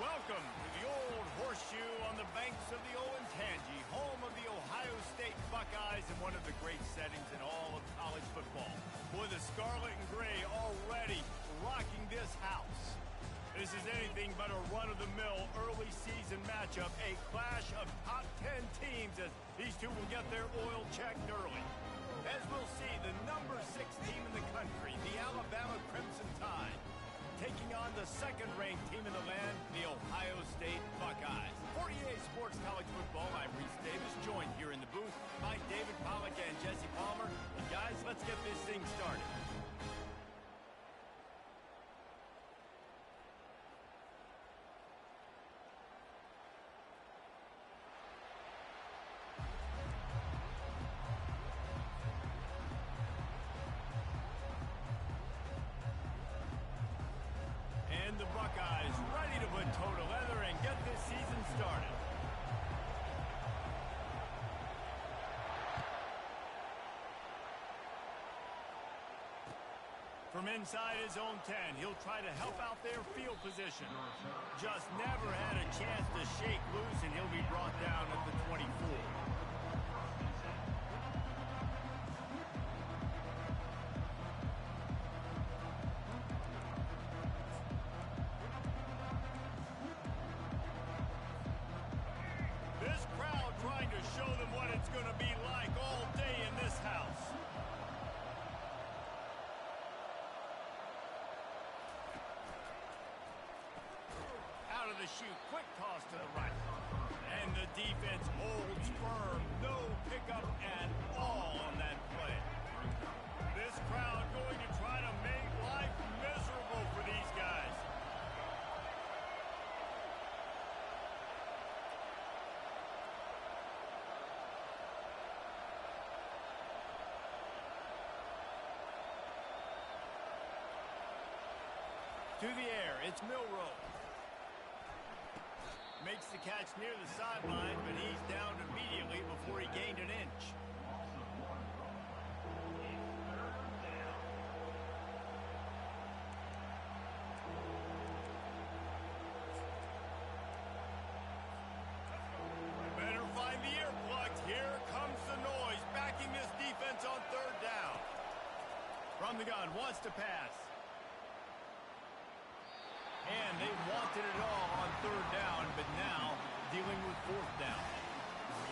Welcome to the old horseshoe on the banks of the Olentangy, home of the Ohio State Buckeyes and one of the great settings in all of college football. Boy, the scarlet and gray already rocking this house. This is anything but a run-of-the-mill early season matchup, a clash of top 10 teams as these two will get their oil checked early. As we'll see, the number 6 team in the country, the Alabama Crimson Tide, taking on the second-ranked team in the land, the Ohio State Buckeyes. For EA Sports College Football, I'm Reese Davis, joined here in the booth by David Pollack and Jesse Palmer. And guys, let's get this thing started. The Buckeyes ready to put toe to leather and get this season started. From inside his own 10, he'll try to help out their field position. Just never had a chance to shake loose, and he'll be brought down at the 24. Trying to show them what it's going to be like all day in this house. Out of the chute, quick toss to the right. And the defense holds firm. No pickup at all on that play. This crowd going to try to make life miserable for these guys. To the air, it's Milroe. Makes the catch near the sideline, but he's down immediately before he gained an inch. Better find the earplugs. Here comes the noise, backing this defense on third down. From the gun, wants to pass. And they wanted it all on third down, but now dealing with fourth down.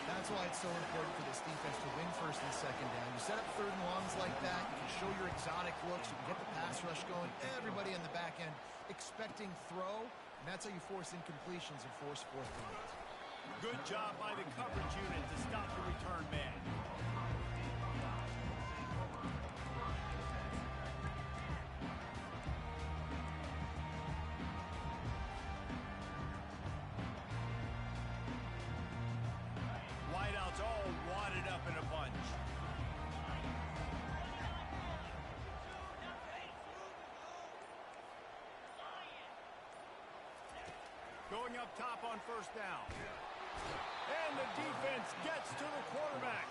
That's why it's so important for this defense to win first and second down. You set up third and longs like that, you can show your exotic looks, you can get the pass rush going, everybody in the back end expecting throw, and that's how you force incompletions and force fourth downs. Good job by the coverage unit to stop the return man. Wideouts all wadded up in a bunch. Going up top on first down. And the defense gets to the quarterback.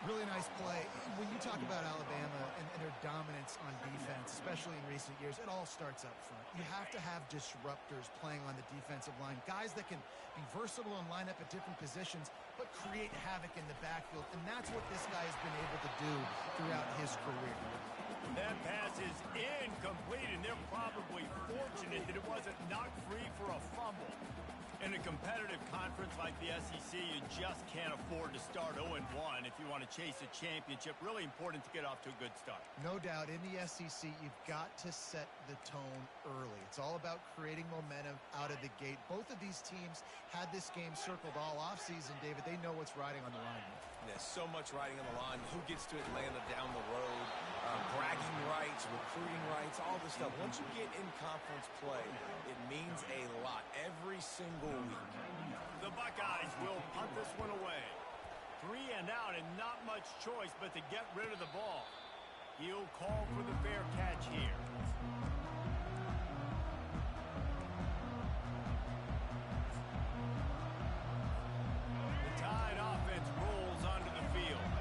Really nice play. When you talk about Alabama and their dominance on defense, especially in recent years, it all starts up front. You have to have disruptors playing on the defensive line, guys that can be versatile and line up at different positions, but create havoc in the backfield, and that's what this guy has been able to do throughout his career. That pass is incomplete, and they're probably fortunate that it wasn't knocked free for a fumble. In a competitive conference like the SEC, you just can't afford to start 0-1 if you want to chase a championship. Really important to get off to a good start. No doubt, in the SEC, you've got to set the tone early. It's all about creating momentum out of the gate. Both of these teams had this game circled all offseason, David. They know what's riding on the line. There's so much riding on the line. Who gets to Atlanta down the road? Bragging rights, recruiting rights, all this stuff. Once you get in conference play, it means a lot every single week. The Buckeyes will punt this one away. 3 and out and not much choice but to get rid of the ball. He'll call for the fair catch here. The Tide offense rolls onto the field.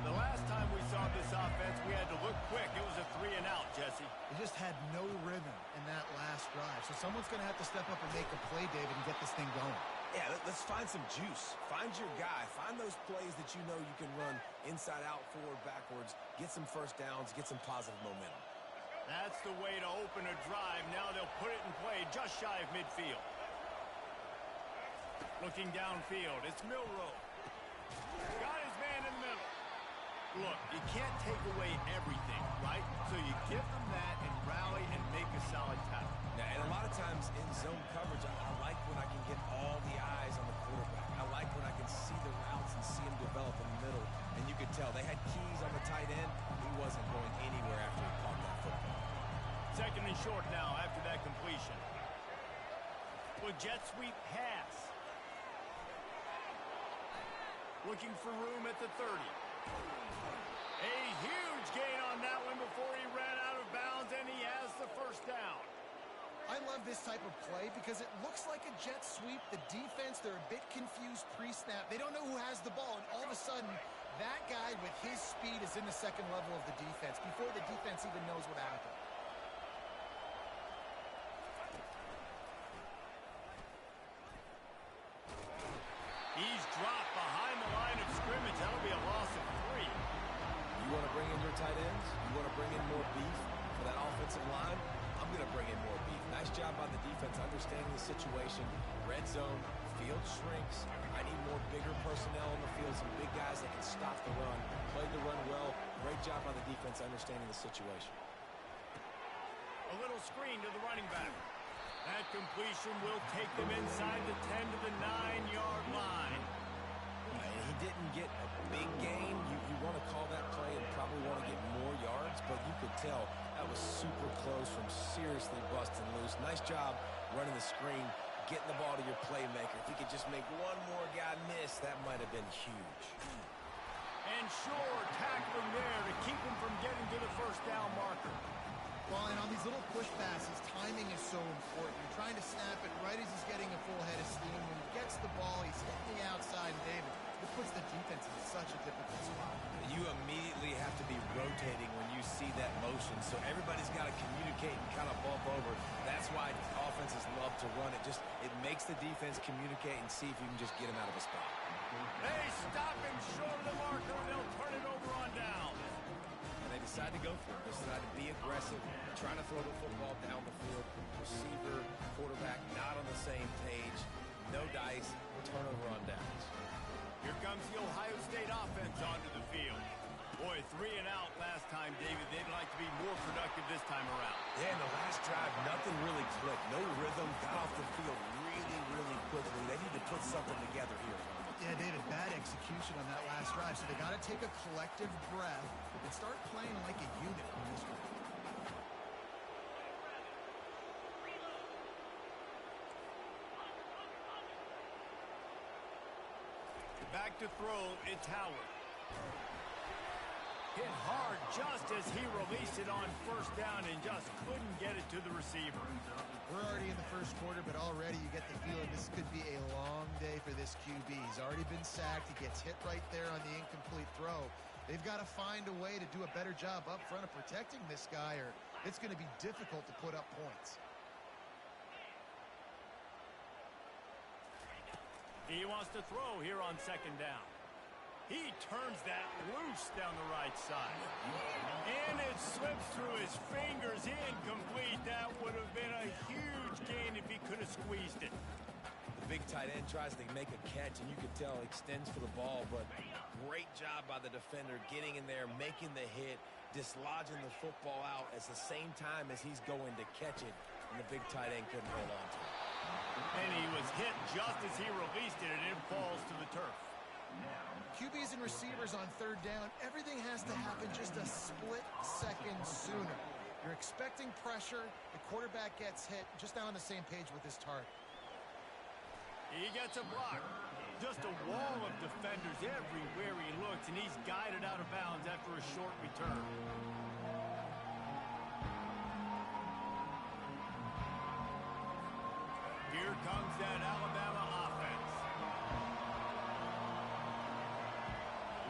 The last time we saw this offense, we had to look quick. It was a 3 and out, Jesse. They just had no rhythm in that last last drive. So someone's going to have to step up and make a play, David, and get this thing going. Yeah, let's find some juice. Find your guy. Find those plays that you know you can run inside out, forward, backwards, get some first downs, get some positive momentum. That's the way to open a drive. Now they'll put it in play just shy of midfield. Looking downfield, it's Milroe. Got his man in the middle. Look, you can't take away everything, right? So you give them that and rally and make a solid tackle. Now, and a lot of times in zone coverage, I like when I can get all the eyes on the quarterback. I like when I can see the routes and see him develop in the middle. And you could tell they had keys on the tight end. He wasn't going anywhere after he caught that football. Second and short now after that completion. Well, jet sweep pass. Looking for room at the 30. A huge gain on that one before he ran out of bounds, and he has the first down. I love this type of play because it looks like a jet sweep. The defense, they're a bit confused pre-snap. They don't know who has the ball, and all of a sudden, that guy with his speed is in the second level of the defense before the defense even knows what happened. He's dropped behind the line of scrimmage. That'll be a loss of 3. You want to bring in your tight ends? You want to bring in more beef for that offensive line? I'm going to bring in more beef. Nice job by the defense understanding the situation. Red zone, field shrinks. I need more bigger personnel on the field, some big guys that can stop the run, play the run well. Great job by the defense understanding the situation. A little screen to the running back. That completion will take them inside the 10 to the 9-yard line. He didn't get a big gain. You want to call that play and probably want to get more yards, but you could tell that was super close from seriously busting loose. Nice job running the screen, getting the ball to your playmaker. If he could just make one more guy miss, that might have been huge. And sure, tackle him there to keep him from getting to the first down marker. Well, and on these little push passes, timing is so important. You're trying to snap it right as he's getting a full head of steam. When he gets the ball, he's hitting the outside, and David, it puts the defense in such a difficult spot. You immediately have to be rotating when you see that motion, so everybody's got to communicate and kind of bump over. That's why offenses love to run it. It makes the defense communicate and see if you can just get him out of a spot. They stop him short of the marker, and they'll turn it over on down. They decide to go for it. They decide to be aggressive, trying to throw the football down the field. Receiver, quarterback, not on the same page. No dice, turnover on downs. Here comes the Ohio State offense onto the field. Boy, 3 and out last time, David. They'd like to be more productive this time around. Yeah, in the last drive, nothing really clicked. No rhythm, got off the field really, really quickly. They need to put something together here. Yeah, David, bad execution on that last drive, so they got to take a collective breath and start playing like a unit on this one. Back to throw, it's Howard. Hit hard just as he released it on first down and just couldn't get it to the receiver. We're already in the first quarter, but already you get the feeling this could be a long day for this QB. He's already been sacked. He gets hit right there on the incomplete throw. They've got to find a way to do a better job up front of protecting this guy, or it's going to be difficult to put up points. He wants to throw here on second down. He turns that loose down the right side. And it slips through his fingers, incomplete. That would have been a huge gain if he could have squeezed it. The big tight end tries to make a catch, and you can tell he extends for the ball, but great job by the defender getting in there, making the hit, dislodging the football out at the same time as he's going to catch it, and the big tight end couldn't hold on to it. And he was hit just as he released it, and it falls to the turf. QBs and receivers on third down, everything has to happen just a split second sooner. You're expecting pressure, the quarterback gets hit, just not on the same page with his target. He gets a block. Just a wall of defenders everywhere he looks, and he's guided out of bounds after a short return. Here comes that Alabama offense.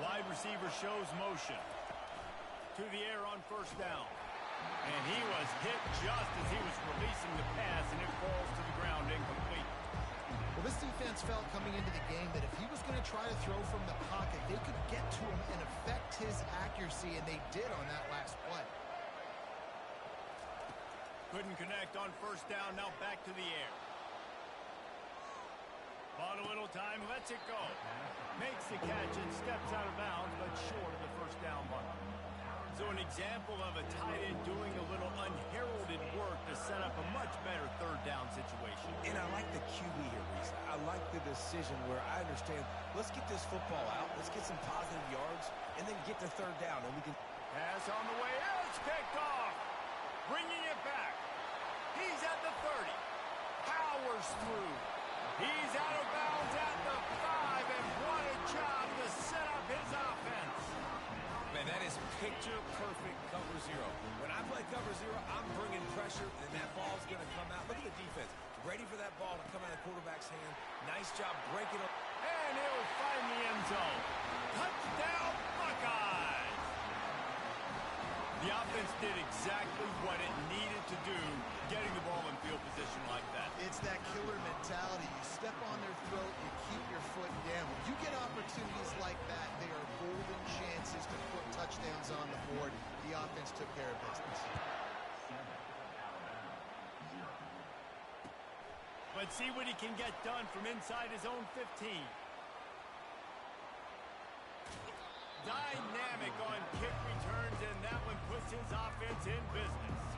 Wide receiver shows motion. To the air on first down. And he was hit just as he was releasing the pass, and it falls to the ground incomplete. Well, this defense felt coming into the game that if he was going to try to throw from the pocket, they could get to him and affect his accuracy, and they did on that last play. Couldn't connect on first down, now back to the air. Bought a little time, lets it go. Makes the catch and steps out of bounds, but short of the first down mark. So an example of a tight end doing a little unheralded work to set up a much better third down situation. And I like the QB here, Reese. I like the decision where I understand, let's get this football out, let's get some positive yards, and then get to third down, and we can... Pass on the way, it's picked off. Bringing it back. He's at the 30. Powers through. He's out of bounds at the 5, and what a job to set up his offense. Man, that is picture-perfect cover zero. When I play cover zero, I'm bringing pressure, and that ball's going to come out. Look at the defense. Ready for that ball to come out of the quarterback's hand. Nice job breaking it. And he'll find the end zone. Touchdown, Buckeyes! The offense did exactly what it needed to do, getting the ball in field position like that. It's that killer mentality. You step on their throat, you keep your foot down. When you get opportunities like that, they are golden chances to put touchdowns on the board. The offense took care of business. Let's see what he can get done from inside his own 15. Dynamic on kick returns, and that one puts his offense in business.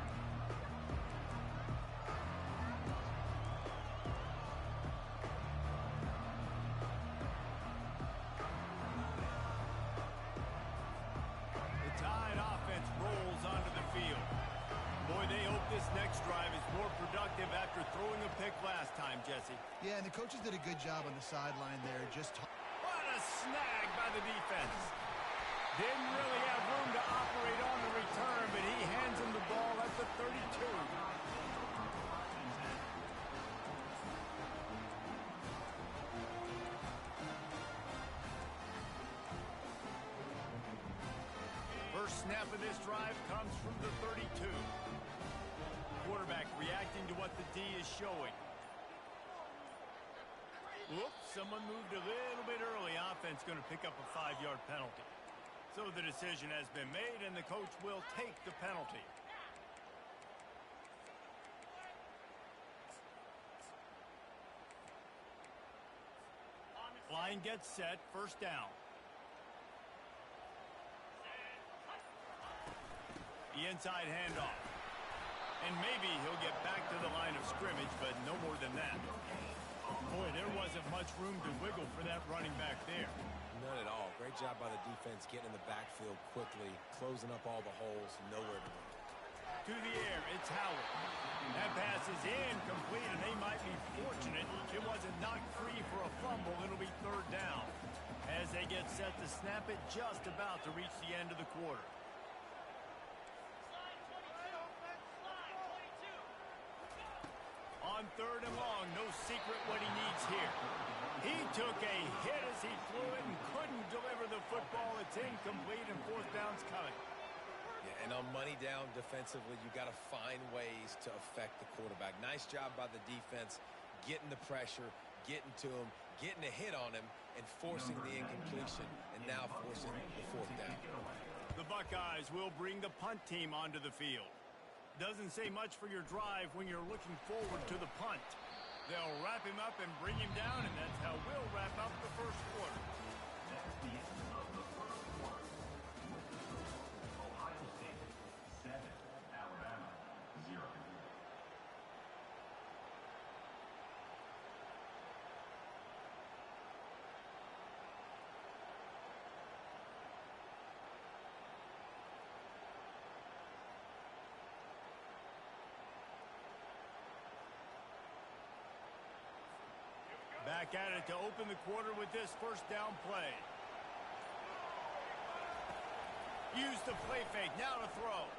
The Tide offense rolls onto the field. Boy, they hope this next drive is more productive after throwing a pick last time, Jesse. Yeah, and the coaches did a good job on the sideline there. What a snag by the defense. Didn't really have room to operate on the return, but he hands him the ball at the 32. First snap of this drive comes from the 32. Quarterback reacting to what the D is showing. Whoops, someone moved a little bit early. Offense going to pick up a 5-yard penalty. So the decision has been made, and the coach will take the penalty. Line gets set, first down. The inside handoff. And maybe he'll get back to the line of scrimmage, but no more than that. Boy, there wasn't much room to wiggle for that running back there. None at all. Great job by the defense getting in the backfield quickly, closing up all the holes, nowhere to run. To the air, it's Howard. That pass is incomplete, and they might be fortunate it wasn't knocked free for a fumble. It'll be third down as they get set to snap it just about to reach the end of the quarter. On third and long, no secret what he needs here. He took a hit as he threw it and couldn't deliver the football. It's incomplete, and fourth down's coming. Yeah, and on money down defensively, you got to find ways to affect the quarterback. Nice job by the defense, getting the pressure, getting to him, getting a hit on him, and forcing the incompletion, and now forcing the fourth down. The Buckeyes will bring the punt team onto the field. Doesn't say much for your drive when you're looking forward to the punt. They'll wrap him up and bring him down, and that's how we'll wrap up the first quarter. That's the end of the first quarter. Ohio State 7, Alabama 0. Back at it to open the quarter with this first down play. Use the play fake, now to throw.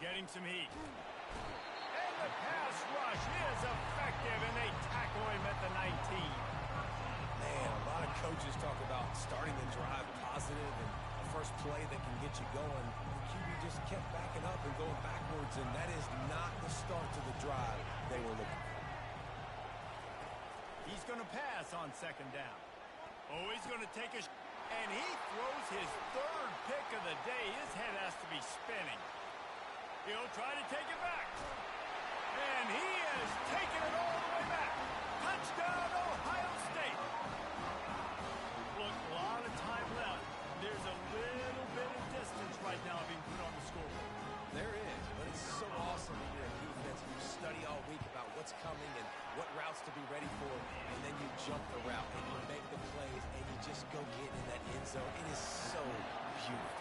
Getting some heat. And the pass rush is effective, and they tackle him at the 19. Man, a lot of coaches talk about starting the drive positive and a first play that can get you going. The QB just kept backing up and going backwards yards, and that is not the start to the drive they were looking for. He's going to pass on second down. Oh, he's going to take a and he throws his third pick of the day. His head has to be spinning. He'll try to take it back. And he has taken it all the way back. Touchdown, Ohio State. Look, a lot of time left. There's a little bit of distance right now being put on the scoreboard. There is, but it's so awesome when you're in defense and you study all week about what's coming and what routes to be ready for, and then you jump the route and you make the plays and you just go get in that end zone. It is so beautiful.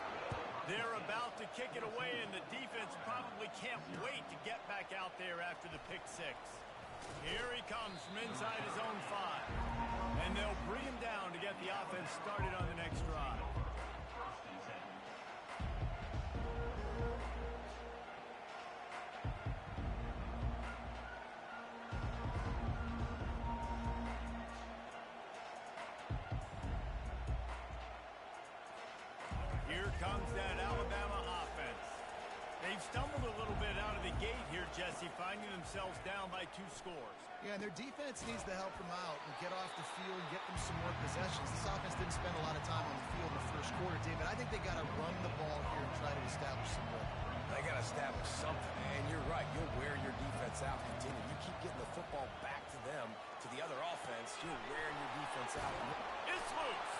They're about to kick it away, and the defense probably can't wait to get back out there after the pick six. Here he comes from inside his own 5. And they'll bring him down to get the offense started on the next drive. Here comes that Alabama offense. They've stumbled a little bit out of the gate here, Jesse, finding themselves down by 2 scores. Yeah, and their defense needs to help them out and get off the field and get them some more possessions. This offense didn't spend a lot of time on the field in the first quarter, David. I think they got to run the ball here and try to establish some rhythm. They got to establish something, and you're right. You'll wear your defense out. Continue. You keep getting the football back to them, to the other offense. You're wearing your defense out. It's loose.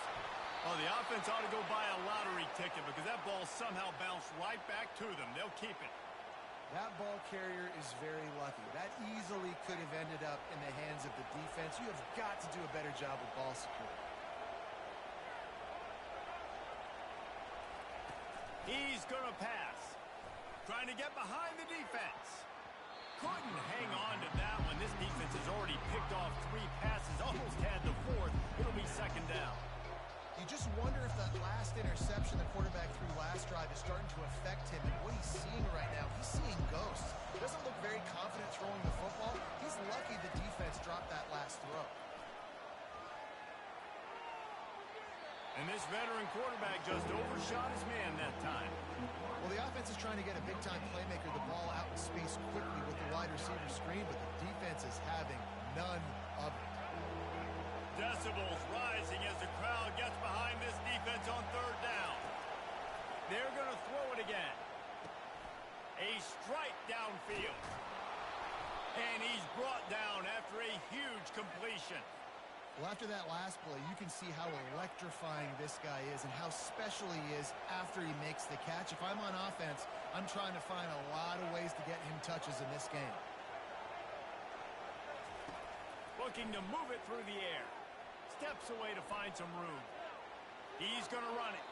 Oh, the offense ought to go buy a lottery ticket because that ball somehow bounced right back to them. They'll keep it. That ball carrier is very lucky. That easily could have ended up in the hands of the defense. You have got to do a better job with ball security. He's going to pass. Trying to get behind the defense. Couldn't hang on to that one. This defense has already picked off 3 passes. Almost had the 4th. It'll be second down. You just wonder if that last interception the quarterback threw last drive is starting to affect him and what he's seeing right now. He's seeing ghosts. Doesn't look very confident throwing the football. He's lucky the defense dropped that last throw. And this veteran quarterback just overshot his man that time. Well, the offense is trying to get a big-time playmaker the ball out in space quickly with the wide receiver screen, but the defense is having none of it. Decibels rising as the crowd gets behind this defense on third down. They're going to throw it again. A strike downfield. And he's brought down after a huge completion. Well, after that last play, you can see how electrifying this guy is and how special he is after he makes the catch. If I'm on offense, I'm trying to find a lot of ways to get him touches in this game. Looking to move it through the air. Steps away to find some room. He's going to run it.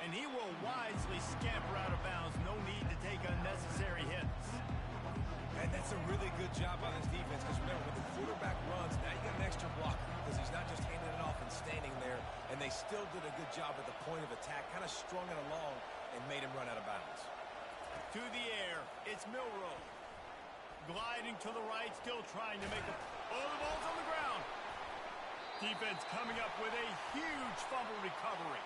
And he will wisely scamper out of bounds. No need to take unnecessary hits. And that's a really good job by this defense because remember, when the quarterback runs, now you got an extra blocker because he's not just handing it off and standing there. And they still did a good job at the point of attack, kind of strung it along and made him run out of bounds. To the air, it's Milroe. Gliding to the right, still trying to make a... Oh, the ball's on the ground. Defense coming up with a huge fumble recovery.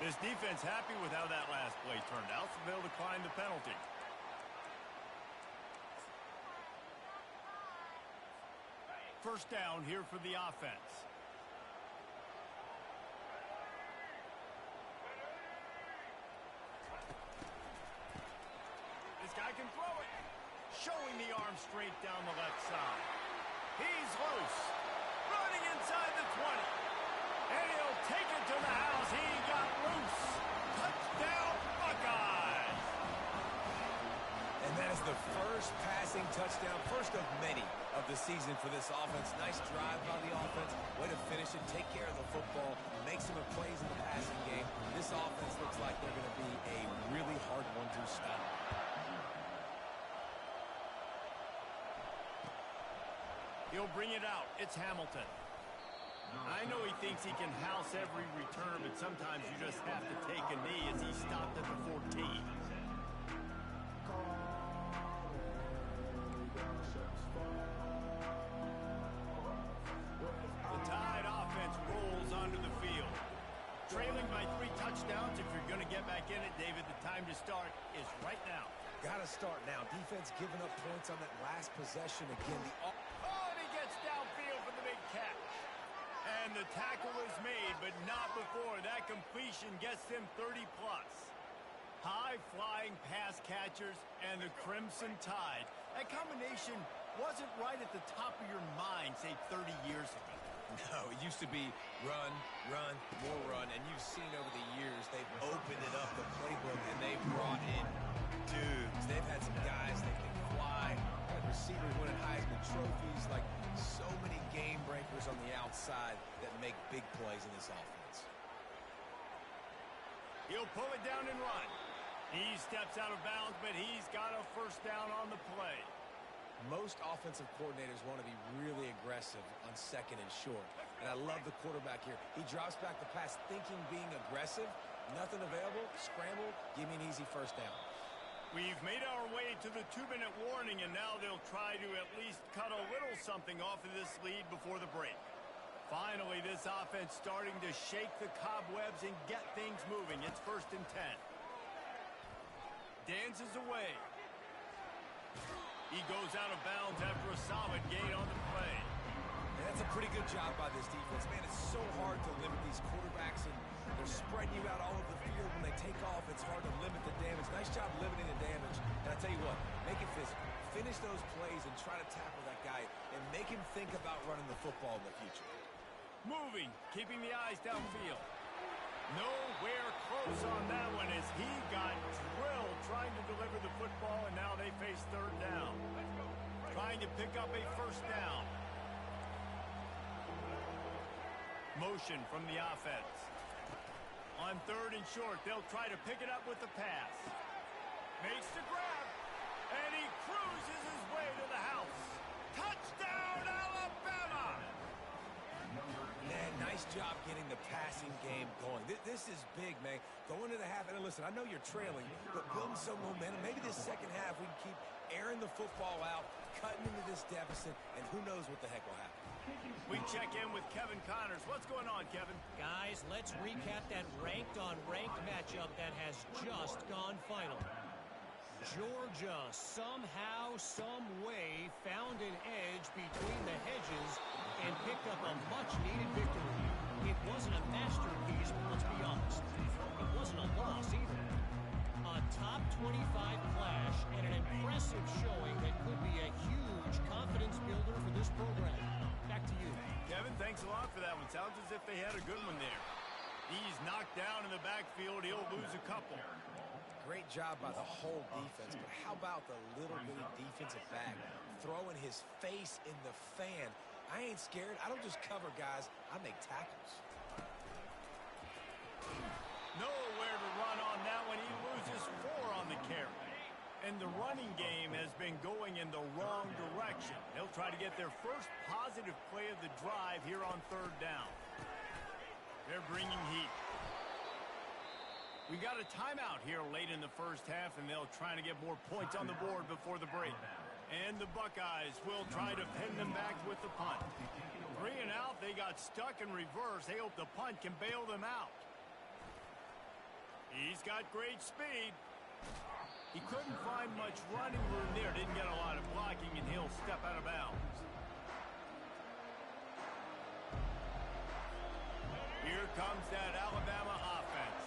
This defense happy with how that last play turned out, so they'll decline the penalty. First down here for the offense. This guy can throw it. Showing the arm straight down the left side. He's loose. Running inside the 20. And he'll take it to the house. He got loose. Touchdown, Buckeyes. And that is the first passing touchdown, first of many of the season for this offense. Nice drive by the offense. Way to finish it, take care of the football, make some plays in the passing game. This offense looks like they're going to be a really hard one to stop. He'll bring it out. It's Hamilton. I know he thinks he can house every return, but sometimes you just have to take a knee as he stopped at the 14. The Tide offense rolls onto the field. Trailing by 3 touchdowns. If you're going to get back in it, David, the Tide time to start is right now. Got to start now. Defense giving up points on that last possession again. Oh, and he gets downfield for the big catch. And the tackle is made, but not before that completion gets him 30-plus. High-flying pass catchers and the Crimson Tide. That combination wasn't right at the top of your mind, say, 30 years ago. No, it used to be run, run, more run, and you've seen over the years they've opened it up, the playbook, and they've brought in dudes. They've had some guys that can fly, had receivers winning Heisman trophies, like so many game breakers on the outside that make big plays in this offense. He'll pull it down and run. He steps out of bounds, but he's got a first down on the play. Most offensive coordinators want to be really aggressive on second and short. And I love the quarterback here. He drops back the pass thinking being aggressive. Nothing available. Scramble. Give me an easy first down. We've made our way to the 2-minute warning, and now they'll try to at least cut a little something off of this lead before the break. Finally, this offense starting to shake the cobwebs and get things moving. It's 1st and 10. Dances away. He goes out of bounds after a solid gain on the play. And that's a pretty good job by this defense. Man, it's so hard to limit these quarterbacks, and they're spreading you out all over the field. When they take off, it's hard to limit the damage. Nice job limiting the damage. And I tell you what, make it physical. Finish those plays and try to tackle that guy and make him think about running the football in the future. Moving, keeping the eyes downfield. Nowhere close on that one as he got drilled trying to deliver the football, and now they face 3rd down. Trying to pick up a first down. Motion from the offense. On 3rd and short, they'll try to pick it up with the pass. Makes the grab, and he cruises his way to the house. Touchdown, Alabama! Man, nice job getting the passing game going. This is big, man. Going to the half, and listen, I know you're trailing, but building some momentum. Maybe this second half we can keep airing the football out, cutting into this deficit, and who knows what the heck will happen. We check in with Kevin Connors. What's going on, Kevin? Guys, let's recap that ranked-on-ranked matchup that has just gone final. Georgia somehow, some way found an edge between the hedges and picked up a much-needed victory. It wasn't a masterpiece, but let's be honest, it wasn't a loss either. A top 25 clash and an impressive showing that could be a huge confidence builder for this program. Back to you. Kevin, thanks a lot for that one. Sounds as if they had a good one there. He's knocked down in the backfield. He'll lose a couple. Great job by the whole defense, but how about the little bitty defensive back throwing his face in the fan? I ain't scared. I don't just cover guys. I make tackles. Nowhere to run on that one. He loses 4 on the carry. And the running game has been going in the wrong direction. They'll try to get their first positive play of the drive here on 3rd down. They're bringing heat. We got a timeout here late in the first half, and they'll try to get more points on the board before the break. And the Buckeyes will try to pin them back with the punt. 3 and out, they got stuck in reverse. They hope the punt can bail them out. He's got great speed. He couldn't find much running room there. Didn't get a lot of blocking, and he'll step out of bounds. Here comes that Alabama offense.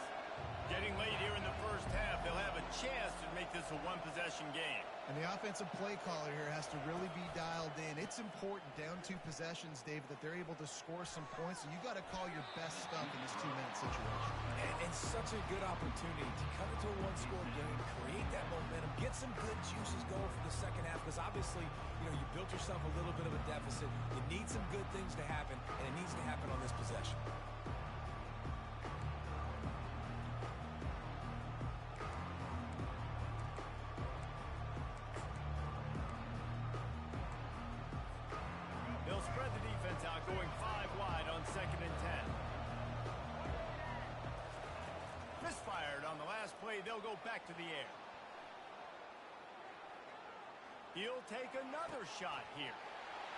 Getting late here in the first half, they'll have a chance to make this a one-possession game. And the offensive play caller here has to really be dialed in. It's important down 2 possessions, David, that they're able to score some points. So you got to call your best stuff in this 2-minute situation. And such a good opportunity to come into a one-score game, create that momentum, get some good juices going for the second half. Because obviously, you built yourself a little bit of a deficit. You need some good things to happen, and it needs to happen on this possession. They'll spread the defense out, going 5 wide on 2nd and 10. Misfired on the last play. They'll go back to the air. He'll take another shot here.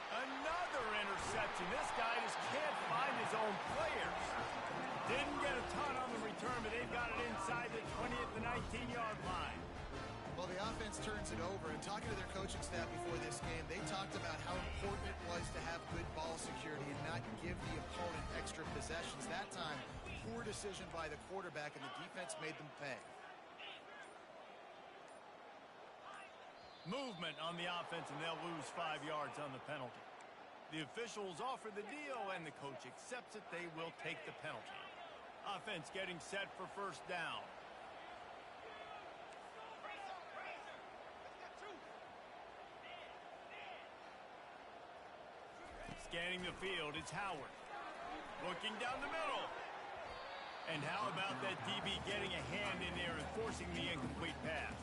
Another interception. This guy just can't find his own players. Didn't get a ton on the return, but they've got it inside the 20 at the 19-yard line. Well, the offense turns it over, and talking to their coaching staff before this game, they talked about how important it was to have good ball security and not give the opponent extra possessions. That time, poor decision by the quarterback, and the defense made them pay. Movement on the offense, and they'll lose 5 yards on the penalty. The officials offer the deal, and the coach accepts it. They will take the penalty. Offense getting set for first down. Scanning the field, it's Howard. Looking down the middle. And how about that DB getting a hand in there and forcing the incomplete pass?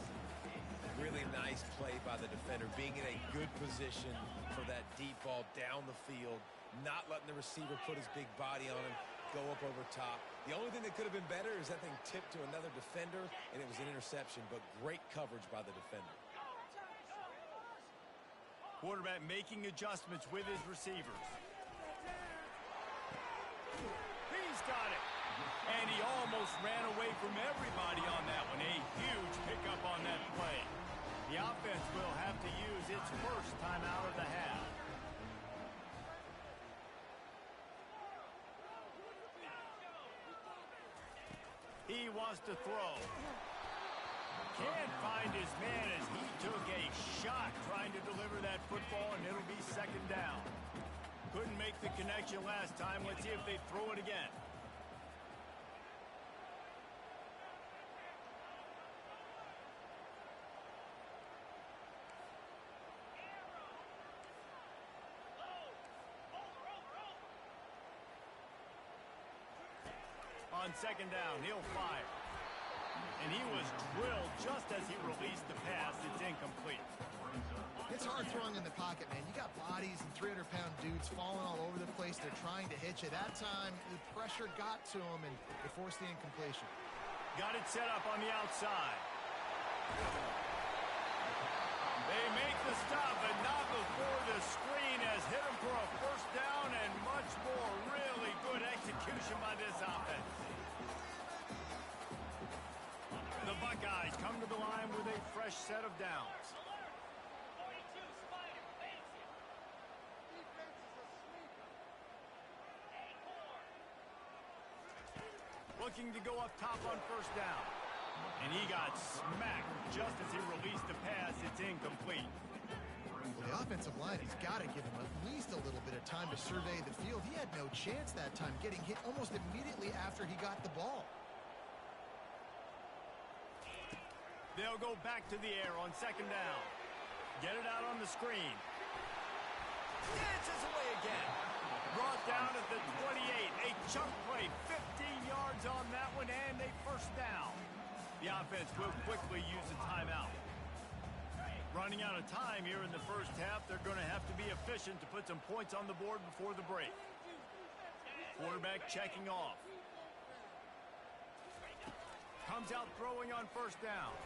Really nice play by the defender, being in a good position for that deep ball down the field, not letting the receiver put his big body on him, go up over top. The only thing that could have been better is that thing tipped to another defender, and it was an interception, but great coverage by the defender. Quarterback making adjustments with his receivers. He's got it. And he almost ran away from everybody on that one. A huge pickup on that play. The offense will have to use its first time out of the half. He wants to throw. Can't find his man as he took a shot trying to deliver that football, and it'll be second down. Couldn't make the connection last time. Let's see if they throw it again. On second down, he'll fire. And he was drilled just as he released the pass. It's incomplete. It's hard throwing in the pocket, man. You got bodies and 300-pound dudes falling all over the place. They're trying to hit you. That time, the pressure got to him, and it forced the incompletion. Got it set up on the outside. They make the stop, but not before the screen has hit him for a first down, and much more really good execution by this offense. The Buckeyes come to the line with a fresh set of downs. Looking to go up top on first down. And he got smacked just as he released the pass. It's incomplete. Well, the offensive line has got to give him at least a little bit of time to survey the field. He had no chance that time, getting hit almost immediately after he got the ball. They'll go back to the air on second down. Get it out on the screen. Dances away again. Brought down at the 28. A chunk play, 15 yards on that one, and a first down. The offense will quickly use a timeout. Running out of time here in the first half. They're going to have to be efficient to put some points on the board before the break. Quarterback checking off. Comes out throwing on first down.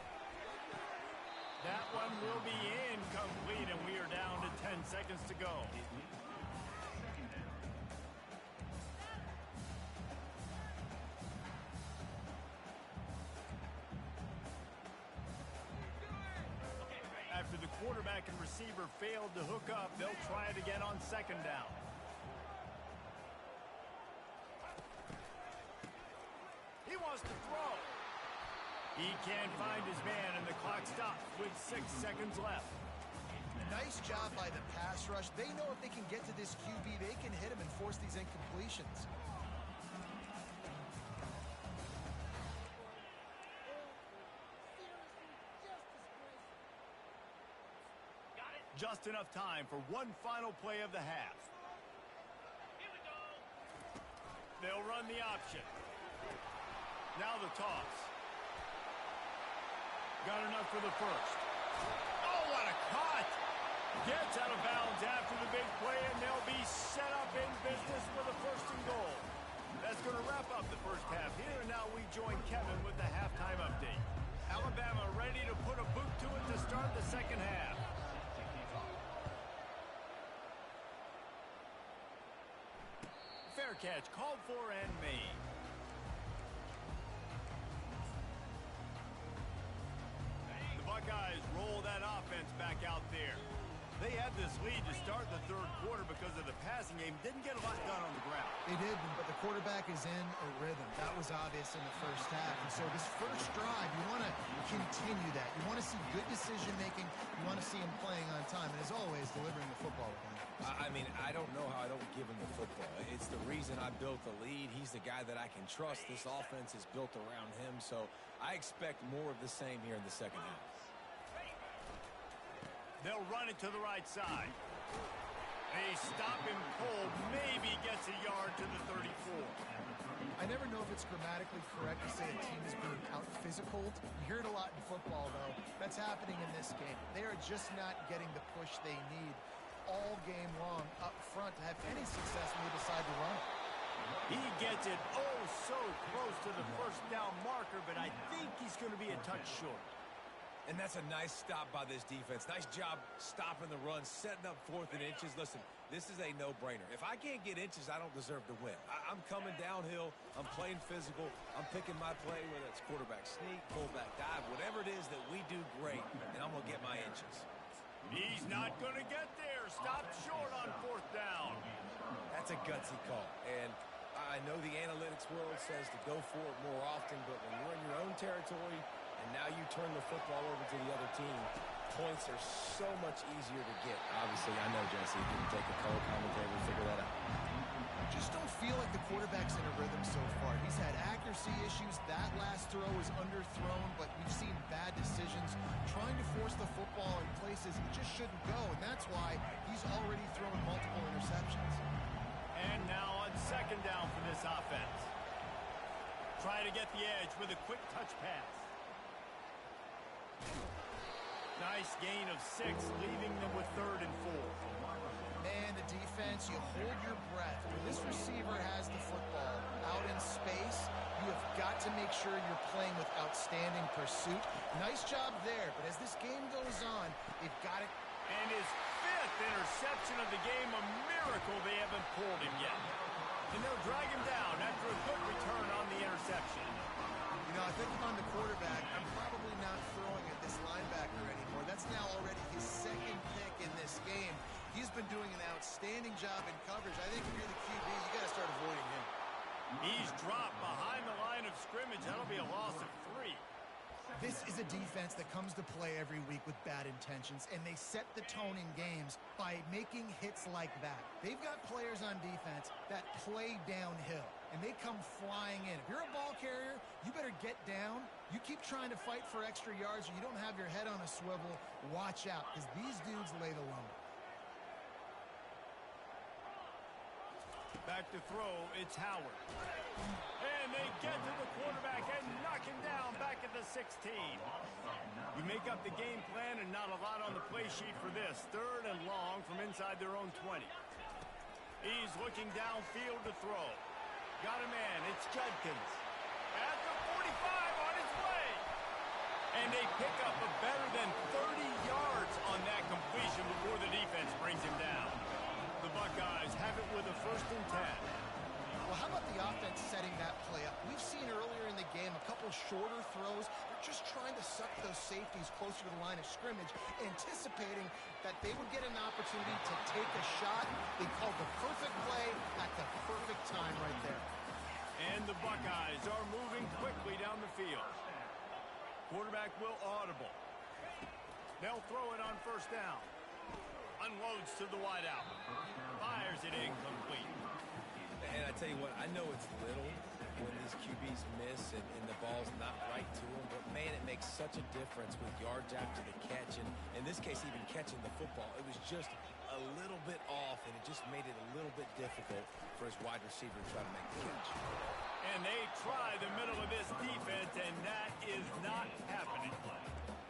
That one will be incomplete, and we are down to 10 seconds to go. After the quarterback and receiver failed to hook up, they'll try it again on second down. He wants to throw. He can't find his man, and the clock stops with 6 seconds left. Nice job by the pass rush. They know if they can get to this QB, they can hit him and force these incompletions. Just enough time for one final play of the half. They'll run the option. Now the toss. Got enough for the first. Oh, what a cut! Gets out of bounds after the big play, and they'll be set up in business for the first and goal. That's going to wrap up the first half here, and now we join Kevin with the halftime update. Alabama ready to put a boot to it to start the second half. catch called for and made. The Buckeyes roll that offense back out there. They had this lead to start the third quarter because of the passing game. Didn't get a lot done on the ground. They didn't, but the quarterback is in a rhythm. That was obvious in the first half. And so this first drive, you want to continue that. You want to see good decision-making. You want to see him playing on time. And as always, delivering the football with him. I mean, I don't know how I don't give him the football. It's the reason I built the lead. He's the guy that I can trust. This offense is built around him. So I expect more of the same here in the second half. They'll run it to the right side. They stop him cold. Maybe gets a yard to the 34. I never know if it's grammatically correct to say a team is being out-physicaled. You hear it a lot in football, though. That's happening in this game. They are just not getting the push they need all game long up front to have any success when they decide to run it. He gets it oh so close to the first down marker, but I think he's going to be a touch short. And that's a nice stop by this defense. Nice job stopping the run, setting up 4th and inches. Listen, this is a no-brainer. If I can't get inches, I don't deserve to win. I'm coming downhill. I'm playing physical. I'm picking my play, whether it's quarterback sneak, fullback dive, whatever it is that we do great, and I'm going to get my inches. He's not going to get there. Stopped short on 4th down. That's a gutsy call. And I know the analytics world says to go for it more often, but when you're in your own territory, and now you turn the football over to the other team, points are so much easier to get. Obviously, I know, Jesse, it didn't take a color commentator to figure that out. Just don't feel like the quarterback's in a rhythm so far. He's had accuracy issues. That last throw was underthrown, but we've seen bad decisions. Trying to force the football in places it just shouldn't go, and that's why he's already thrown multiple interceptions. And now on 2nd down for this offense. Try to get the edge with a quick touch pass. Nice gain of 6, leaving them with 3rd and 4. Man, the defense, you hold your breath. When this receiver has the football out in space, you have got to make sure you're playing with outstanding pursuit. Nice job there, but as this game goes on, they've got it. And his 5th interception of the game, a miracle they haven't pulled him yet. And they'll drag him down after a good return on the interception. You know, I think if I'm the quarterback, I'm probably not throwing at this linebacker anymore. That's now already his 2nd pick in this game. He's been doing an outstanding job in coverage. I think if you're the QB, you got to start avoiding him. He's dropped behind the line of scrimmage. That'll be a loss of 3. This is a defense that comes to play every week with bad intentions, and they set the tone in games by making hits like that. They've got players on defense that play downhill, and they come flying in. If you're a ball carrier, you better get down. You keep trying to fight for extra yards, or you don't have your head on a swivel. Watch out, because these dudes lay the lumber. Back to throw, it's Howard. And they get to the quarterback and knock him down back at the 16. You make up the game plan and not a lot on the play sheet for this. 3rd and long from inside their own 20. He's looking downfield to throw. Got a man, it's Judkins. At the 45 on his way. And they pick up a better than 30 yards on that completion before the defense brings him down. The Buckeyes have it with a 1st and 10. Well, how about the offense setting that play up? We've seen earlier in the game a couple shorter throws. They're just trying to suck those safeties closer to the line of scrimmage, anticipating that they would get an opportunity to take a shot. They called the perfect play at the perfect time right there. And the Buckeyes are moving quickly down the field. Quarterback will audible. They'll throw it on 1st down. Unloads to the wideout. Fires it incomplete. And I tell you what, I know it's little when these QBs miss and the ball's not right to them, but man, it makes such a difference with yards after the catch. And in this case, even catching the football, it was just a little bit off, and it just made it a little bit difficult for his wide receiver to try to make the catch. And they try the middle of this defense, and that is not happening.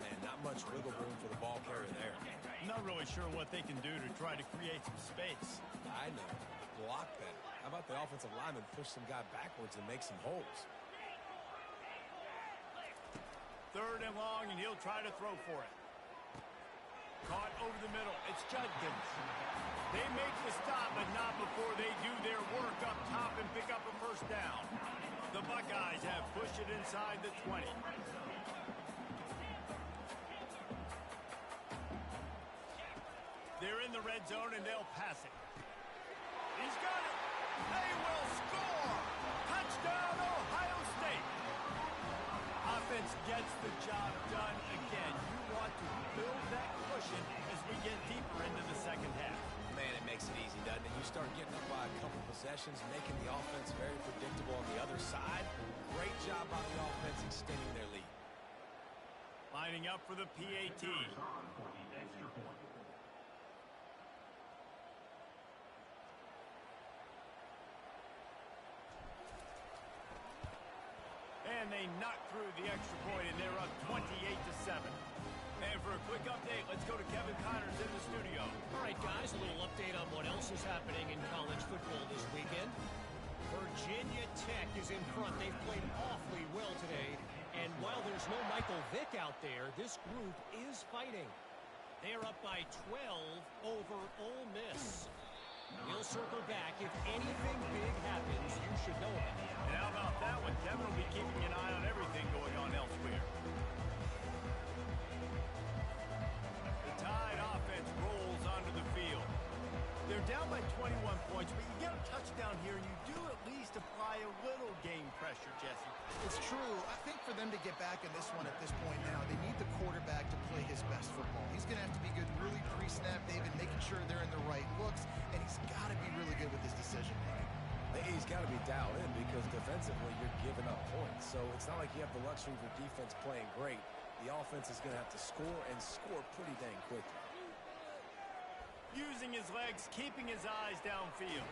Man, not much wiggle room for the ball carrier there. Not really sure what they can do to try to create some space. I know. Block better. How about the offensive lineman push some guy backwards and make some holes? 3rd and long, and he'll try to throw for it. Caught over the middle. It's Judkins. They make the stop, but not before they do their work up top and pick up a first down. The Buckeyes have pushed it inside the 20. They're in the red zone, and they'll pass it. He's got it. They will score. Touchdown, Ohio State. Offense gets the job done again. You want to build that cushion as we get deeper into the second half. Man, it makes it easy, doesn't it? You start getting up by a couple possessions, making the offense very predictable on the other side. Great job by the offense extending their lead. Lining up for the PAT. And they knock through the extra point, and they're up 28-7. And for a quick update, let's go to Kevin Connors in the studio. All right, guys, a little update on what else is happening in college football this weekend. Virginia Tech is in front. They've played awfully well today. And while there's no Michael Vick out there, this group is fighting. They are up by 12 over Ole Miss. He'll circle back. If anything big happens, you should know about it. And how about that one? Kevin will be keeping an eye on everything going on elsewhere. The Tide offense rolls onto the field. They're down by 21 points, but you get a touchdown here, and you do at least apply a little game pressure, Jesse. It's true. I think for them to get back in this one at this point now, they need the quarterback to play his best football. He's going to have to be good really pre-snap, David, making sure they're in the right looks, and he's got to be really good with his decision-making. He's got to be dialed in because defensively you're giving up points. So it's not like you have the luxury of your defense playing great. The offense is going to have to score and score pretty dang quickly. Using his legs, keeping his eyes downfield.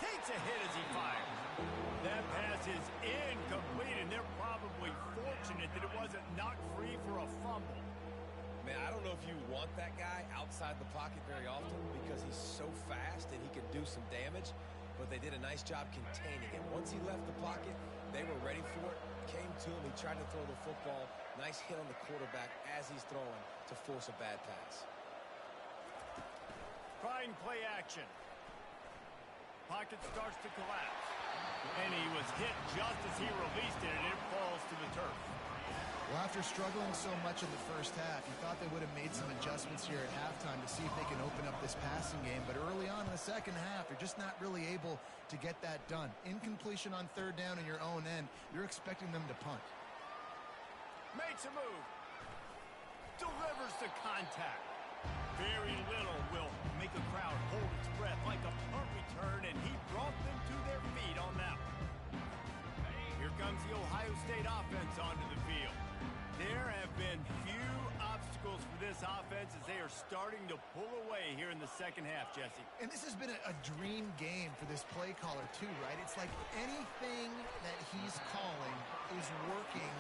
Takes a hit as he fires. That pass is incomplete, and they're probably fortunate that it wasn't knocked free for a fumble. Man, I don't know if you want that guy outside the pocket very often because he's so fast and he can do some damage, but they did a nice job containing him. Once he left the pocket, they were ready for it, came to him, he tried to throw the football. Nice hit on the quarterback as he's throwing to force a bad pass. Trying play action. Pocket starts to collapse. And he was hit just as he released it, and it falls to the turf. Well, after struggling so much in the first half, you thought they would have made some adjustments here at halftime to see if they can open up this passing game. But early on in the second half, they're just not really able to get that done. Incompletion on third down in your own end, you're expecting them to punt. Makes a move. Delivers the contact. Very little will make a crowd hold its breath like a punt return, and he brought them to their feet on that one. Here comes the Ohio State offense onto the field. There have been few obstacles for this offense as they are starting to pull away here in the second half, Jesse. And this has been a dream game for this play caller too, right? It's like anything that he's calling is working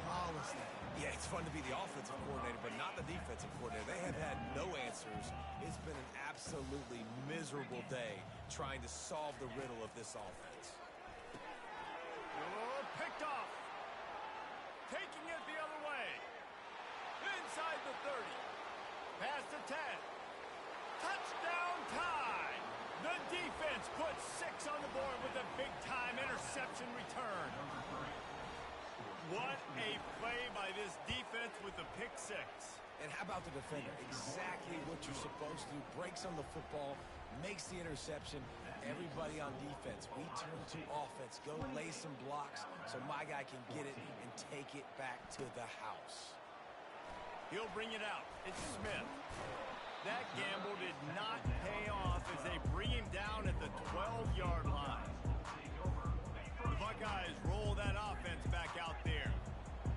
flawlessly. Yeah, it's fun to be the offensive coordinator, but not the defensive coordinator. They have had no answers. It's been an absolutely miserable day trying to solve the riddle of this offense. Oh, picked off. Taking it the other way. Inside the 30. Past the 10. Touchdown Tide. The defense puts 6 on the board with a big-time interception return. What a play by this defense with the pick 6. And how about the defender? Exactly what you're supposed to do. Breaks on the football, makes the interception. Everybody on defense, we turn to offense. Go lay some blocks so my guy can get it and take it back to the house. He'll bring it out. It's Smith. That gamble did not pay off as they bring him down at the 12-yard line. The Buckeyes roll that offense back out there.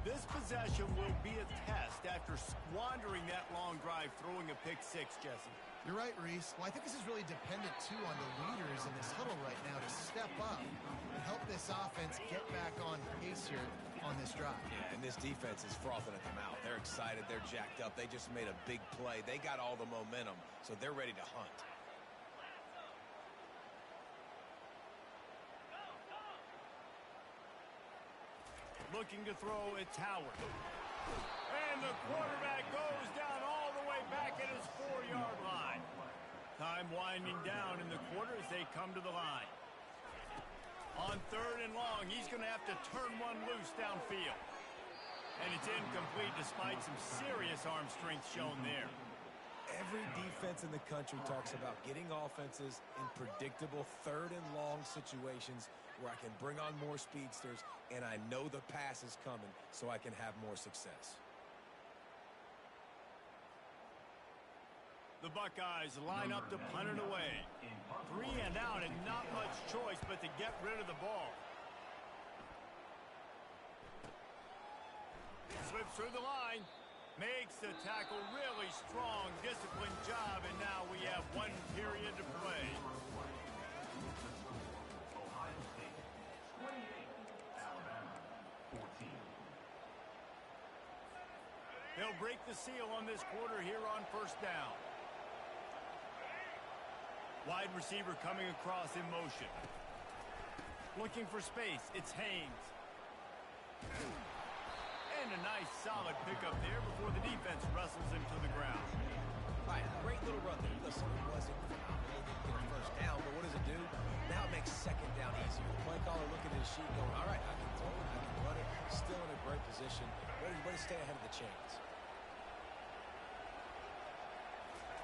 This possession will be a test after squandering that long drive, throwing a pick 6, Jesse. You're right, Reese. Well, I think this is really dependent, too, on the leaders in this huddle right now to step up and help this offense get back on pace here on this drive. Yeah, and this defense is frothing at the mouth. They're excited. They're jacked up. They just made a big play. They got all the momentum, so they're ready to hunt. Looking to throw, it's Howard. And the quarterback goes down all the way back at winding down in the quarter as they come to the line. On 3rd and long, he's going to have to turn one loose downfield. And it's incomplete despite some serious arm strength shown there. Every defense in the country talks about getting offenses in predictable 3rd and long situations where I can bring on more speedsters and I know the pass is coming so I can have more success. The Buckeyes line up to punt it away. 3 and out and not much choice but to get rid of the ball. Slips through the line. Makes the tackle really strong, disciplined job, and now we have 1 period to play. Ohio State 28, Alabama 14. They'll break the seal on this quarter here on 1st down. Wide receiver coming across in motion. Looking for space. It's Haynes. And a nice solid pickup there before the defense wrestles him to the ground. All right, great little run there. Listen, it wasn't phenomenal. It didn't get a 1st down, but what does it do? Now it makes 2nd down easier. The play caller looking at his sheet going, all right, I can throw it, I can run it. Still in a great position. Way to stay ahead of the chains.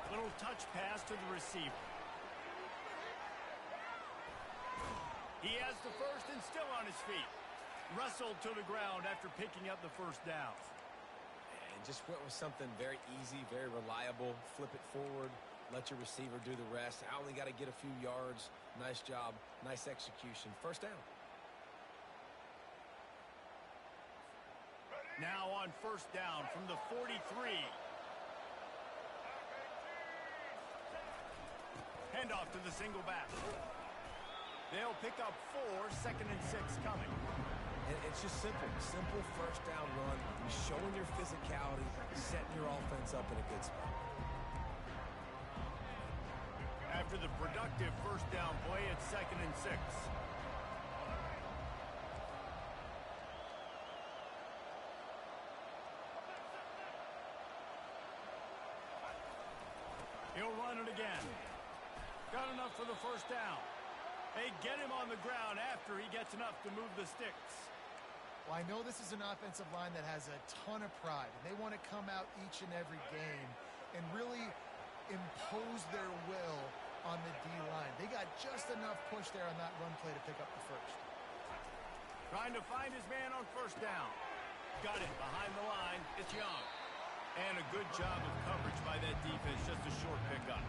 Little touch pass to the receiver. He has the 1st and still on his feet. Wrestled to the ground after picking up the 1st down. And just went with something very easy, very reliable. Flip it forward. Let your receiver do the rest. I only got to get a few yards. Nice job. Nice execution. 1st down. Now on 1st down from the 43. Handoff to the single back. They'll pick up 4, 2nd and 6 coming. And it's just simple. Simple 1st down run. Showing your physicality. Setting your offense up in a good spot. After the productive 1st down play, it's 2nd and 6. He'll run it again. Got enough for the 1st down. They get him on the ground after he gets enough to move the sticks. Well, I know this is an offensive line that has a ton of pride, and they want to come out each and every game and really impose their will on the D-line. They got just enough push there on that run play to pick up the 1st. Trying to find his man on 1st down. Got it behind the line. It's Young. And a good job of coverage by that defense. Just a short pickup.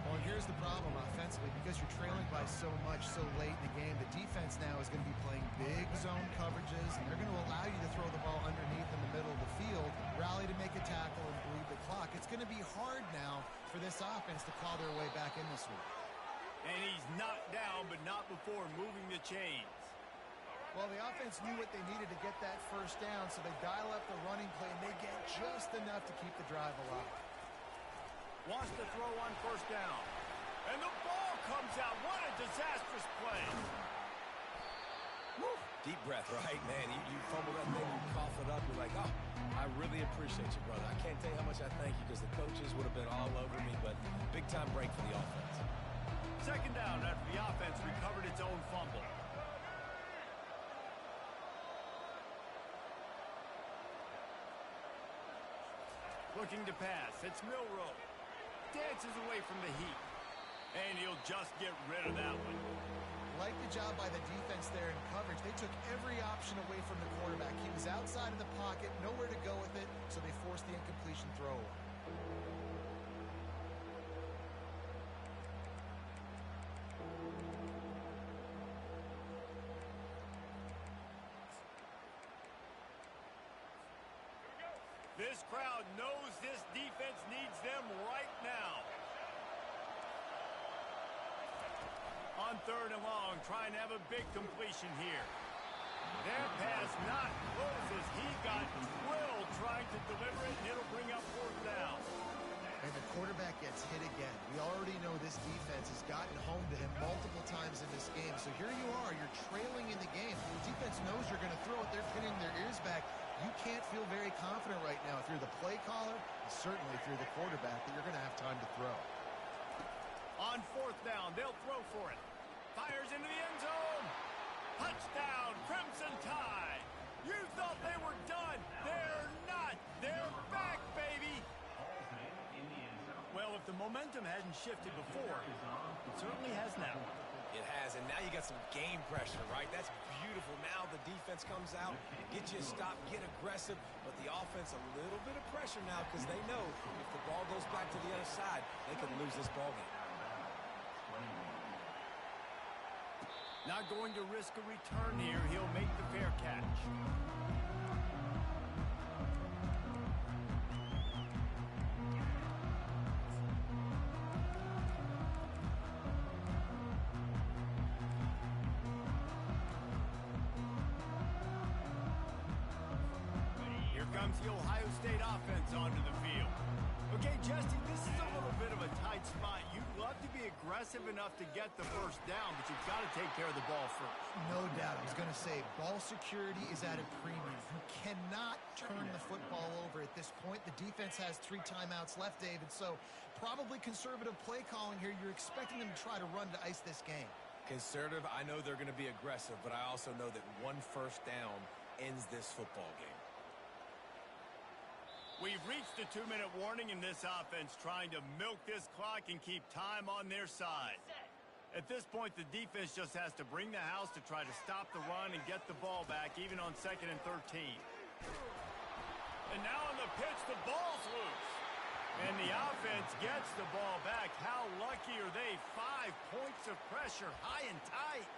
Well, here's the problem offensively. Because you're trailing by so much so late in the game, the defense now is going to be playing big zone coverages, and they're going to allow you to throw the ball underneath in the middle of the field, rally to make a tackle, and bleed the clock. It's going to be hard now for this offense to claw their way back in this week. And he's knocked down, but not before moving the chains. Well, the offense knew what they needed to get that 1st down, so they dial up the running play, and they get just enough to keep the drive alive. Wants to throw on 1st down. And the ball comes out. What a disastrous play. Woo. Deep breath, right? Man, you fumble that thing, you cough it up, you're like, oh, I really appreciate you, brother. I can't tell you how much I thank you because the coaches would have been all over me, but big-time break for the offense. 2nd down after the offense recovered its own fumble. Looking to pass. It's Milroe. Dances away from the heat. And he'll just get rid of that one. Like the job by the defense there in coverage. They took every option away from the quarterback. He was outside of the pocket, nowhere to go with it, so they forced the incompletion throw. This crowd knows this defense needs them right now. On 3rd and long, trying to have a big completion here. Their pass not close as he got drilled trying to deliver it, and it'll bring up 4th down. And the quarterback gets hit again. We already know this defense has gotten home to him multiple times in this game. So here you are, you're trailing in the game. The defense knows you're going to throw it. They're pinning their ears back. You can't feel very confident right now if you're the play caller, and certainly if you're the quarterback, that you're going to have time to throw. On fourth down, they'll throw for it. Fires into the end zone. Touchdown, Crimson Tide. You thought they were done. They're not. They're back, baby. Well, if the momentum hadn't shifted before, it certainly has now. It has, and now you got some game pressure, right? That's beautiful. Now the defense comes out, get you a stop, get aggressive, but the offense a little bit of pressure now because they know if the ball goes back to the other side, they could lose this ball game. Not going to risk a return here. He'll make the fair catch. Here comes the Ohio State offense onto the field. Okay, Jesse, this is a little bit of a tight spot. You'd love to be aggressive enough to get the first down, but you've got to take care of the ball first. No doubt. I was going to say, ball security is at a premium. You cannot turn the football over at this point. The defense has 3 timeouts left, David, so probably conservative play calling here. You're expecting them to try to run to ice this game. Conservative, I know they're going to be aggressive, but I also know that 1 first down ends this football game. We've reached the 2-minute warning in this offense, trying to milk this clock and keep time on their side. At this point, the defense just has to bring the house to try to stop the run and get the ball back, even on 2nd and 13. And now on the pitch, the ball's loose. And the offense gets the ball back. How lucky are they? 5 points of pressure, high and tight.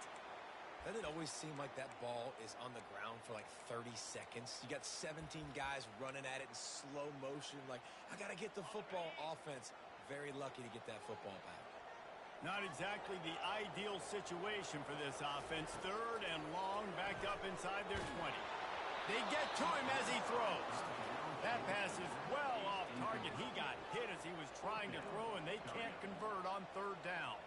Doesn't it always seem like that ball is on the ground for like 30 seconds? You got 17 guys running at it in slow motion. Like, I got to get the football. Offense, very lucky to get that football back. Not exactly the ideal situation for this offense. 3rd and long, backed up inside their 20. They get to him as he throws. That pass is well off target. He got hit as he was trying to throw, and they can't convert on 3rd down.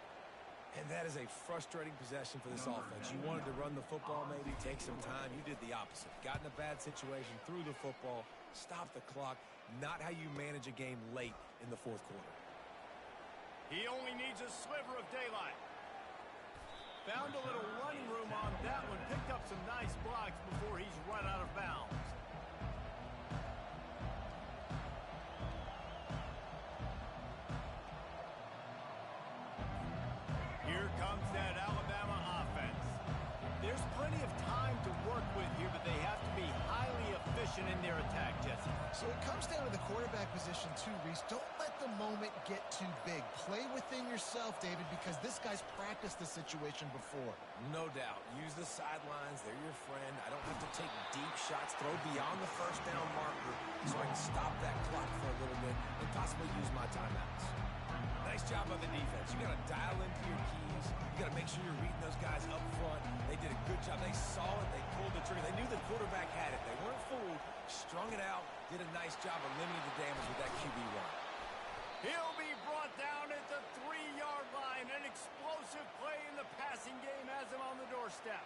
And that is a frustrating possession for this offense. You wanted to run the football, maybe take some time. You did the opposite. Got in a bad situation, threw the football, stopped the clock. Not how you manage a game late in the 4th quarter. He only needs a sliver of daylight. Found a little running room on that one. Picked up some nice blocks before he's run out of bounds. Here comes that Alabama offense. There's plenty of time to work with here, but they have to be highly efficient in their attack, Jesse. So it comes down to the quarterback position too, Reese. Don't let the moment get too big. Play within yourself, David, because this guy's practiced the situation before. No doubt. Use the sidelines. They're your friend. I don't have to take deep shots. Throw beyond the first down marker so I can stop that clock for a little bit and possibly use my timeouts. Nice job on the defense. You got to dial into your keys. You got to make sure you're reading those guys up front. They did a good job. They saw it. They pulled the trigger. They knew the quarterback had it. They weren't fooled. Strung it out. Did a nice job of limiting the damage with that QB run. He'll be brought down at the 3-yard line. An explosive play in the passing game has him on the doorstep.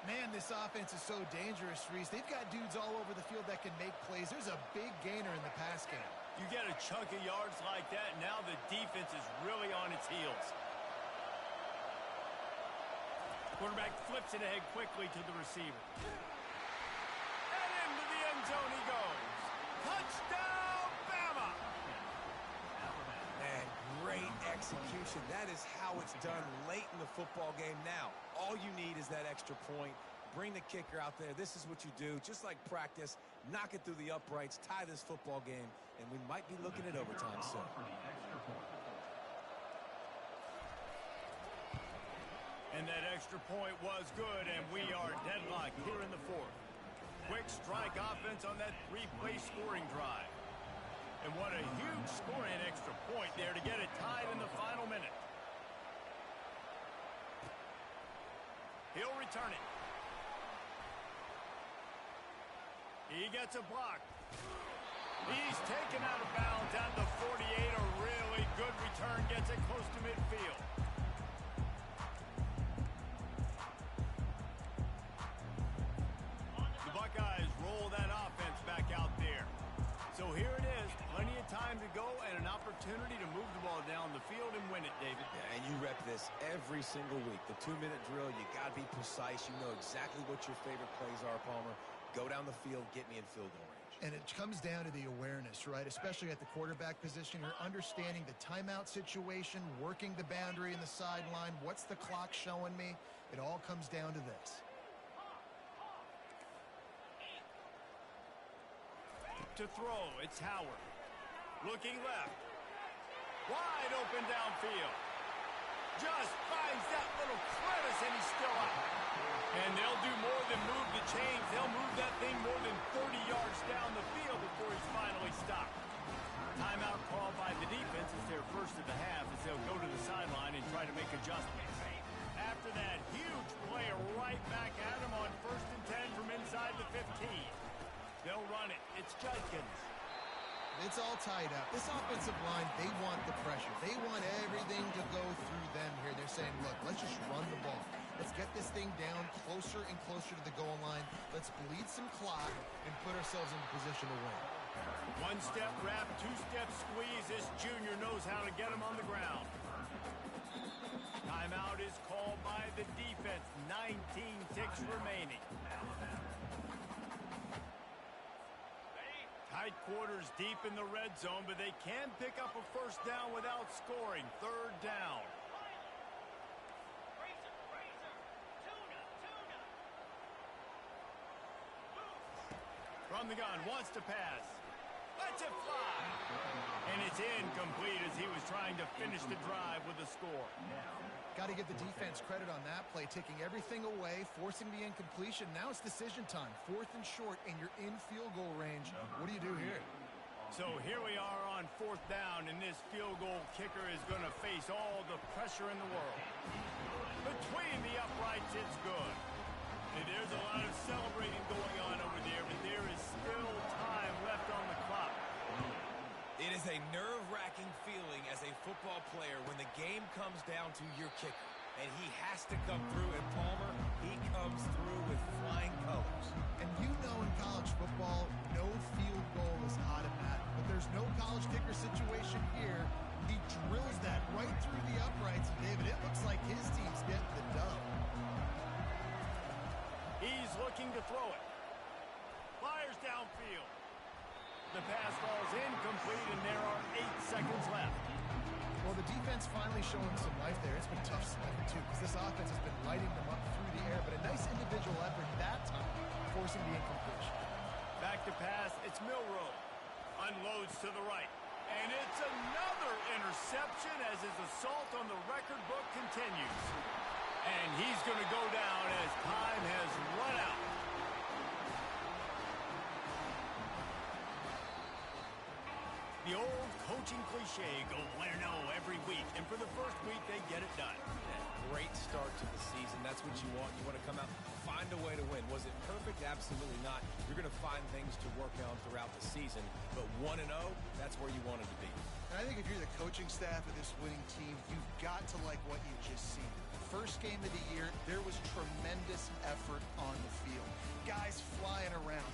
Man, this offense is so dangerous, Reese. They've got dudes all over the field that can make plays. There's a big gainer in the pass game. You get a chunk of yards like that, and now the defense is really on its heels. Quarterback flips it ahead quickly to the receiver. And into the end zone he goes. Touchdown, Bama! Man, great execution. That is how it's done late in the football game now. All you need is that extra point. Bring the kicker out there. This is what you do. Just like practice, knock it through the uprights, tie this football game, and we might be looking at overtime soon. And that extra point was good, and we are deadlocked here in the 4th. Quick strike offense on that 3-play scoring drive. And what a huge scoring extra point there to get it tied in the final minute. He'll return it. He gets a block. He's taken out of bounds at the 48. A really good return. Gets it close to midfield. The Buckeyes roll that offense back out there. So here it is. Plenty of time time to go and an opportunity to move the ball down the field and win it, David. Yeah, and you rep this every single week. The 2-minute drill, you got to be precise. You know exactly what your favorite plays are, Palmer. Go down the field, get me in field goal range. And it comes down to the awareness, right? Especially at the quarterback position. You're understanding the timeout situation, working the boundary in the sideline. What's the clock showing me? It all comes down to this. To throw, it's Howard. Looking left. Wide open downfield. Just finds that little crevice, and he's still up. And they'll do more than move the chains. They'll move that thing more than 30 yards down the field before he's finally stopped. Timeout called by the defense as their first of the half as they'll go to the sideline and try to make adjustments. After that huge play right back at him on 1st and 10 from inside the 15. They'll run it. It's Judkins. It's all tied up. This offensive line, they want the pressure. They want everything to go through them here. They're saying, look, let's just run the ball. Let's get this thing down closer and closer to the goal line. Let's bleed some clock and put ourselves in position to win. One-step wrap, two-step squeeze. This junior knows how to get him on the ground. Timeout is called by the defense. 19 ticks remaining. Tight quarters deep in the red zone, but they can pick up a first down without scoring. 3rd down. From the gun, wants to pass. Lets it fly. And it's incomplete as he was trying to finish the drive with a score. Got to give the defense credit on that play, taking everything away, forcing the incompletion. Now it's decision time. 4th and short, and you're in field goal range. What do you do here? So here we are on 4th down, and this field goal kicker is going to face all the pressure in the world. Between the uprights, it's good. And there's a lot of celebrating going on over there, but there is still time left on the clock. It is a nerve-wracking feeling as a football player when the game comes down to your kicker. And he has to come through, and Palmer, he comes through with flying colors. And you know in college football, no field goal is automatic. But there's no college kicker situation here. He drills that right through the uprights. And David, it looks like his team's getting the dub. He's looking to throw it. Fires downfield. The pass falls incomplete, and there are 8 seconds left. Well, the defense finally showing some life there. It's been tough sledding, too, because this offense has been lighting them up through the air. But a nice individual effort that time, forcing the incompletion. Back to pass. It's Milroe. Unloads to the right. And it's another interception as his assault on the record book continues. And he's going to go down as time has run out. The old coaching cliche, go win or no every week. And for the first week, they get it done. Great start to the season. That's what you want. You want to come out, find a way to win. Was it perfect? Absolutely not. You're going to find things to work on throughout the season. But 1-0, that's where you wanted to be. And I think if you're the coaching staff of this winning team, you've got to like what you just seen. First game of the year, there was tremendous effort on the field. Guys flying around,